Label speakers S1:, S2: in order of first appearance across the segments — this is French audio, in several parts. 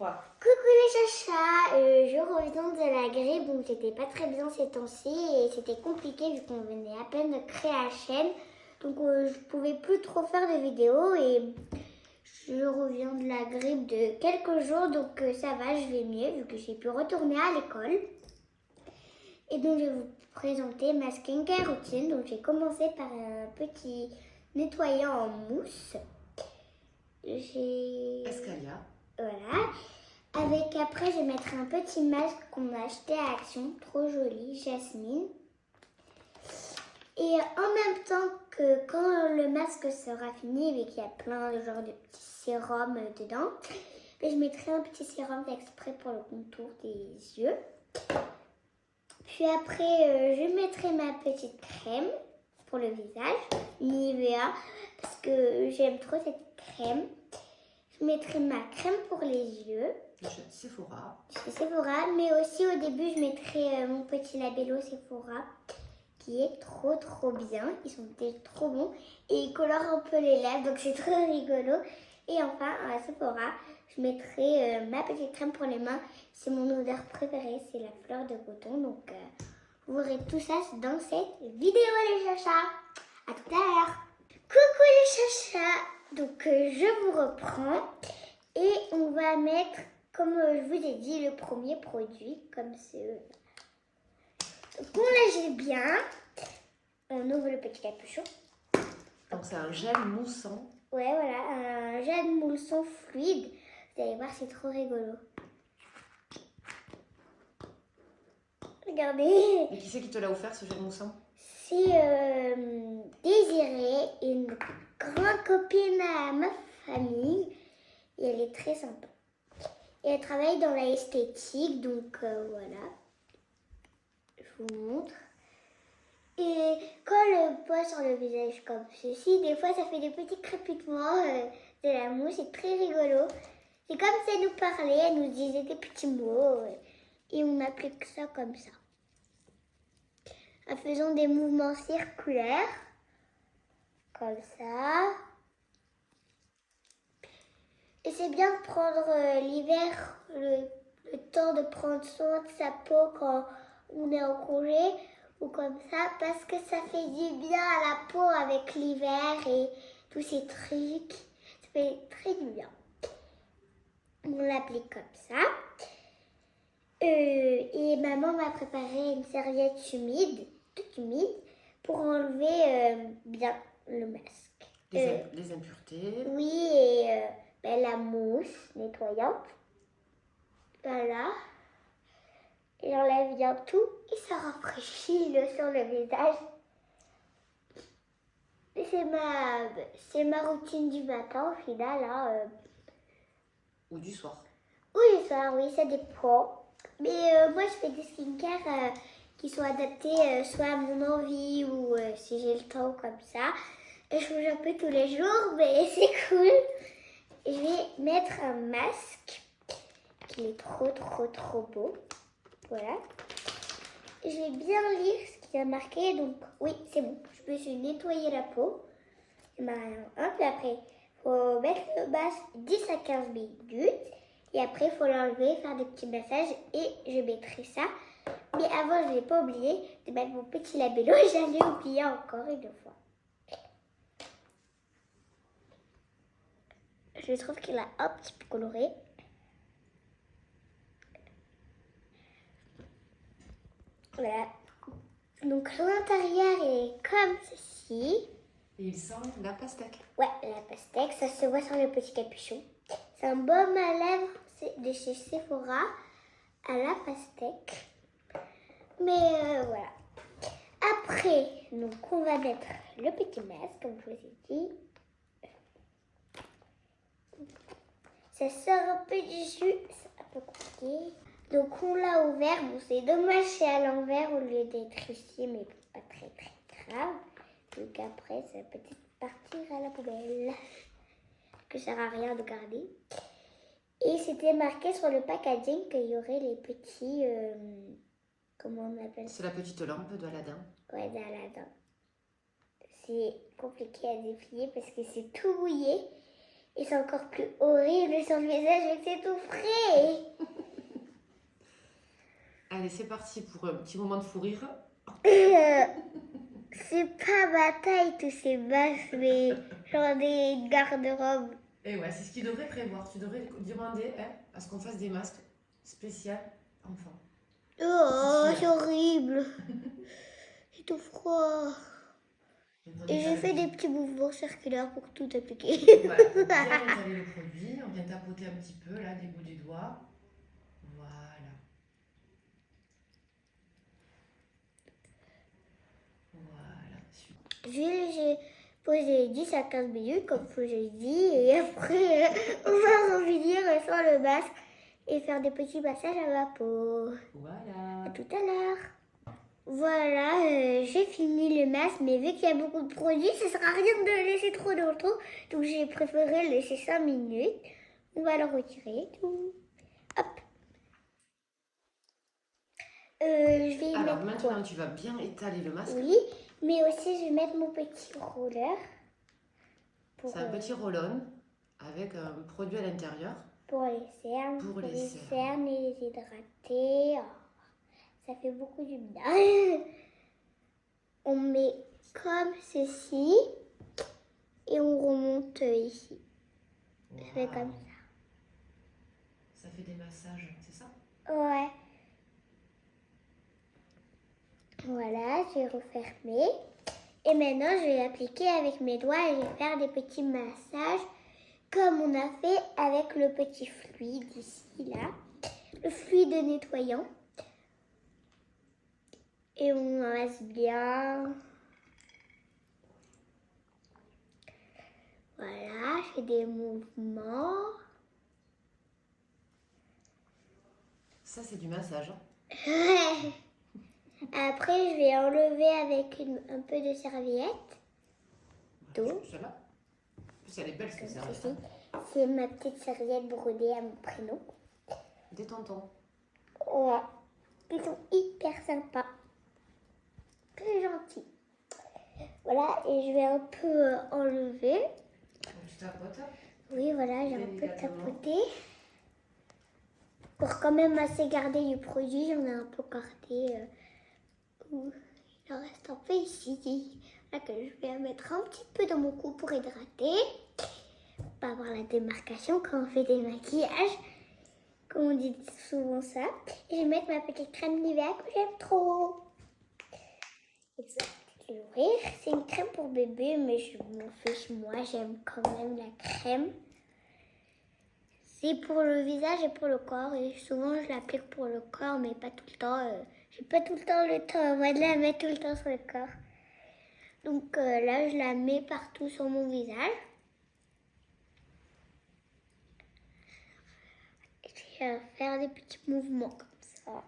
S1: 3.
S2: Coucou les chachas, je reviens de la grippe, donc j'étais pas très bien ces temps-ci et c'était compliqué vu qu'on venait à peine de créer la chaîne. Donc je pouvais plus trop faire de vidéos et je reviens de la grippe de quelques jours, donc ça va, je vais mieux vu que j'ai pu retourner à l'école. Et donc je vais vous présenter ma skincare routine. Donc j'ai commencé par un petit nettoyant en mousse.
S1: Escalia.
S2: Voilà. Avec après, je vais mettre un petit masque qu'on a acheté à Action, trop joli, Jasmine. Et en même temps que quand le masque sera fini et qu'il y a plein de genres de petits sérums dedans, je mettrai un petit sérum exprès pour le contour des yeux. Puis après, je mettrai ma petite crème pour le visage, Nivea, parce que j'aime trop cette crème. Je mettrai ma crème pour les yeux.
S1: Chez Sephora.
S2: Chez Sephora, mais aussi au début, je mettrai mon petit labello Sephora, qui est trop bien. Ils sont trop bons et ils colorent un peu les lèvres, donc c'est trop rigolo. Et enfin, à Sephora, je mettrai ma petite crème pour les mains. C'est mon odeur préférée, c'est la fleur de coton. Donc, vous verrez tout ça dans cette vidéo, les chachas. À tout à l'heure. Coucou les chachas. Donc, je vous reprends et on va mettre, comme je vous ai dit, le premier produit, comme ce. Donc, on l'agite bien. On ouvre le petit capuchon.
S1: Donc, c'est un gel moussant.
S2: Ouais, voilà, un gel moussant fluide. Vous allez voir, c'est trop rigolo. Regardez.
S1: Et qui c'est qui te l'a offert, ce gel moussant?
S2: C'est Désirée, une grande copine à ma famille. Et elle est très sympa. Et elle travaille dans la esthétique, donc voilà. Je vous montre. Et quand elle le pose sur le visage comme ceci, des fois ça fait des petits crépitements de la mousse, c'est très rigolo. C'est comme si elle nous parlait, elle nous disait des petits mots et on applique ça comme ça. En faisant des mouvements circulaires, comme ça. Et c'est bien de prendre l'hiver, le temps de prendre soin de sa peau quand on est en congé ou comme ça, parce que ça fait du bien à la peau avec l'hiver et tous ces trucs. Ça fait très du bien. On l'applique comme ça. Et maman m'a préparé une serviette humide, toute humide, pour enlever bien le masque.
S1: Les impuretés.
S2: Oui, et la mousse nettoyante. Voilà. Et j'enlève bien tout et ça rafraîchit sur le visage. C'est ma routine du matin au final. Hein,
S1: Ou du soir.
S2: Ou du soir, oui, ça dépend. Mais moi, je fais des skincare qui sont adaptés soit à mon envie ou si j'ai le temps comme ça. Et je change un peu tous les jours, mais c'est cool. Et je vais mettre un masque qui est trop beau. Voilà. Et je vais bien lire ce qu'il y a marqué. Donc, oui, c'est bon. Je me suis nettoyé la peau. Il m'a rien. Puis après, il faut mettre le masque 10 à 15 minutes. Et après, il faut l'enlever, faire des petits massages. Et je mettrai ça. Mais avant, je n'ai pas oublié de mettre mon petit labello. J'allais oublier encore une fois. Je trouve qu'il a un petit peu coloré. Voilà. Donc l'intérieur est comme ceci.
S1: Et il sent la pastèque.
S2: Ouais, la pastèque, ça se voit sur le petit capuchon. C'est un baume à lèvres de chez Sephora à la pastèque. Mais voilà. Après, donc on va mettre le petit masque, comme je vous ai dit. Ça sort un peu du jus, c'est un peu compliqué. Donc on l'a ouvert, bon c'est dommage c'est à l'envers au lieu d'être ici, mais pas très grave. Donc après ça peut peut-être partir à la poubelle, que ça sert à rien de garder. Et c'était marqué sur le packaging qu'il y aurait les petits, comment on appelle ça?
S1: C'est la petite lampe d'Aladin.
S2: Ouais, d'Aladin. C'est compliqué à déplier parce que c'est tout mouillé. Et c'est encore plus horrible sur le visage vu que c'est tout frais.
S1: Allez, c'est parti pour un petit moment de fou rire.
S2: C'est pas ma taille tous ces masques, mais genre des garde-robes.
S1: Et ouais, c'est ce qu'il devrait prévoir. Tu devrais demander à ce qu'on fasse des masques spéciaux enfants.
S2: Oh, c'est horrible. C'est tout froid. Et j'ai fait des petits mouvements circulaires pour tout appliquer.
S1: Voilà, bien étaler le produit. On vient tapoter un petit peu là, des bouts du doigt. Voilà. Voilà, super.
S2: J'ai posé 10 à 15 minutes, comme je l'ai dit, et après, on va revenir sans le masque et faire des petits massages à ma peau.
S1: Voilà.
S2: À tout à l'heure. Voilà, j'ai fini le masque, mais vu qu'il y a beaucoup de produits, ça ne sert à rien de le laisser trop longtemps. Donc j'ai préféré le laisser 5 minutes. On va le retirer. Tout. Hop. Je vais
S1: Alors
S2: mettre
S1: maintenant, tu vas bien étaler le masque.
S2: Oui, mais aussi je vais mettre mon petit roller.
S1: C'est un petit roll-on avec un produit à l'intérieur.
S2: Pour les cernes,
S1: Pour les
S2: cernes et les hydrater. Oh, ça fait beaucoup du bien. On met comme ceci et on remonte ici. Ça fait comme ça.
S1: Ça fait des massages, c'est ça?
S2: Ouais. Voilà, j'ai refermé. Et maintenant, je vais appliquer avec mes doigts et je vais faire des petits massages comme on a fait avec le petit fluide ici, là. Le fluide nettoyant. Et on masse bien. Voilà, je fais des mouvements.
S1: Ça, c'est du massage.
S2: Après, je vais enlever avec un peu de serviette. D'eau.
S1: Celle-là. En plus, elle est belle, cette serviette.
S2: C'est ma petite serviette brodée à mon prénom.
S1: Des tontons.
S2: Ouais. Ils sont hyper sympas. Très gentils. Voilà, et je vais un peu enlever.
S1: Donc, tu tapotes.
S2: Oui, voilà, j'ai un peu
S1: Délicatement.
S2: tapoté. Pour quand même assez garder du produit, j'en ai un peu gardé. Il en reste un peu ici. Là, que je vais mettre un petit peu dans mon cou pour hydrater. Pour pas avoir la démarcation quand on fait des maquillages. Comme on dit souvent ça. Et je vais mettre ma petite crème Nivea que j'aime trop. Et ça, l'ouvrir. C'est une crème pour bébé, mais je m'en fiche. Moi, j'aime quand même la crème. C'est pour le visage et pour le corps. Et souvent, je l'applique pour le corps, mais pas tout le temps. J'ai pas tout le temps le temps, moi, de la mettre tout le temps sur le corps. Donc là, je la mets partout sur mon visage. Et je vais faire des petits mouvements comme ça.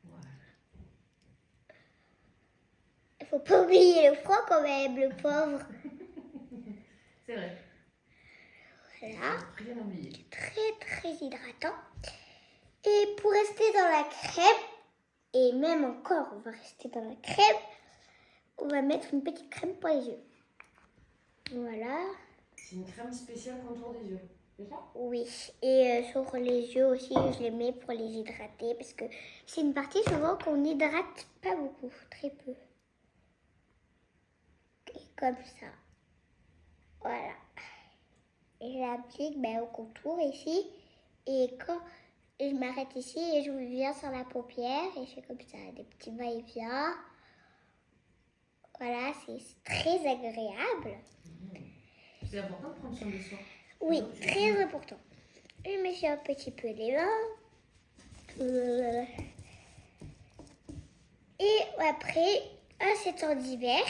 S1: Voilà.
S2: Il faut pas oublier le froid quand même, le pauvre.
S1: C'est vrai.
S2: Voilà.
S1: Rien oublié.
S2: Très très hydratant. Et pour rester dans la crème, et même encore, on va rester dans la crème, on va mettre une petite crème pour les yeux. Voilà.
S1: C'est une crème spéciale contour des yeux, c'est ça?
S2: Oui, et sur les yeux aussi, je les mets pour les hydrater parce que c'est une partie souvent qu'on n'hydrate pas beaucoup, très peu. Et comme ça. Voilà. Et je l'applique au contour ici. Et quand je m'arrête ici et je viens sur la paupière et je fais comme ça, des petits va-et-vient. Voilà, c'est très agréable.
S1: C'est important de prendre soin de soi.
S2: Oui, très important. Je me suis un petit peu les mains. Et après, à ces temps d'hiver,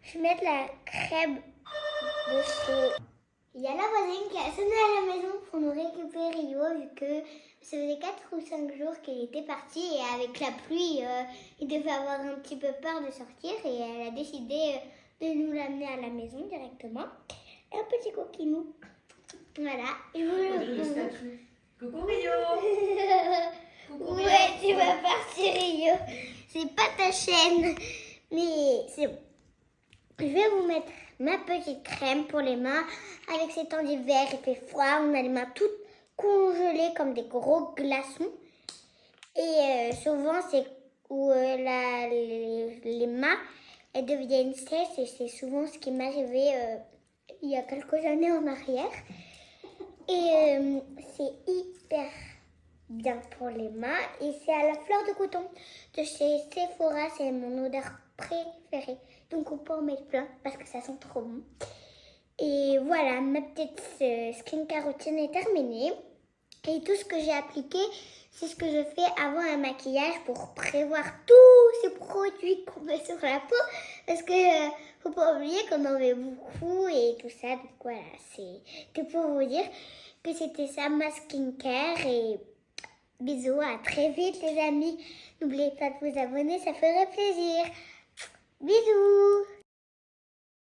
S2: je vais mettre la crème de chez... Il y a la voisine qui a sonné à la maison pour nous récupérer Rio, vu que ça faisait 4 ou 5 jours qu'il était parti et avec la pluie, il devait avoir un petit peu peur de sortir et elle a décidé de nous l'amener à la maison directement. Un petit coquinou. Voilà. Et
S1: Le statut. Coucou Rio. Coucou Rio.
S2: Ouais, tu vas partir Rio. C'est pas ta chaîne, mais c'est bon. Je vais vous mettre ma petite crème pour les mains. Avec ces temps d'hiver, il fait froid, on a les mains toutes congelés comme des gros glaçons. Et souvent, c'est où les mains, elles deviennent sèches. Et c'est souvent ce qui m'est arrivé il y a quelques années en arrière. Et c'est hyper bien pour les mains. Et c'est à la fleur de coton de chez Sephora. C'est mon odeur préférée. Donc on peut en mettre plein parce que ça sent trop bon. Et voilà, ma petite skincare routine est terminée. Et tout ce que j'ai appliqué, c'est ce que je fais avant un maquillage pour prévoir tous ces produits qu'on met sur la peau. Parce que faut pas oublier qu'on en met beaucoup et tout ça. Donc voilà, c'était pour vous dire que c'était ça ma skincare. Et bisous, à très vite les amis. N'oubliez pas de vous abonner, ça ferait plaisir. Bisous!